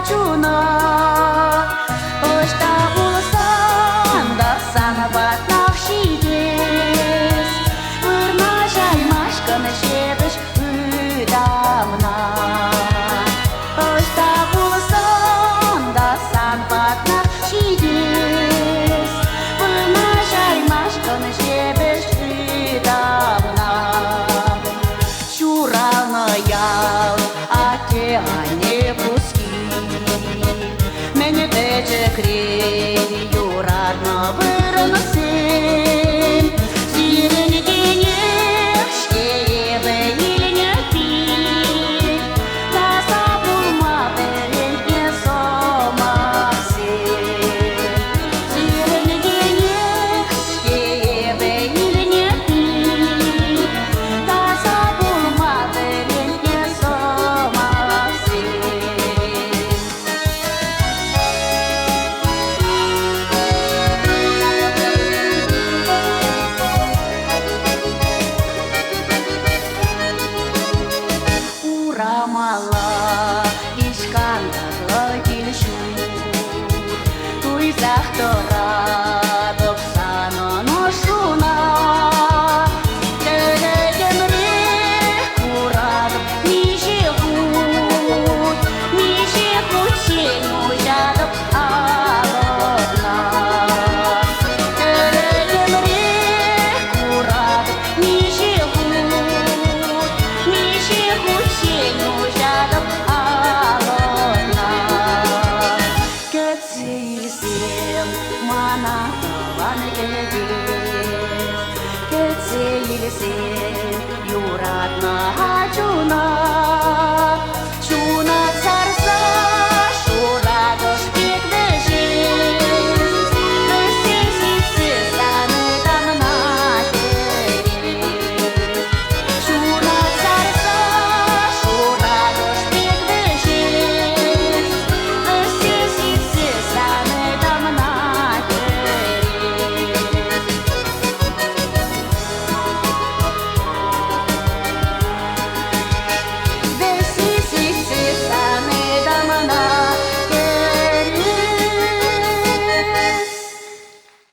Crăciună. Ăștia bulăsan, dar sana batnav și des. Urmașai mașcă-ne șebeș îdamna. Ăștia bulăsan, dar sana batnav și des. Urmașai mașcă-ne șebeș îdamna. Șuralnă iau ate ane puski. Mene tece crevi юрадно вырносим. Зелень денежки ебе или не пи. Да забулма перенье сомасим. Зелень денежки ебе или не пи. Да забулма перенье сомасим. Mala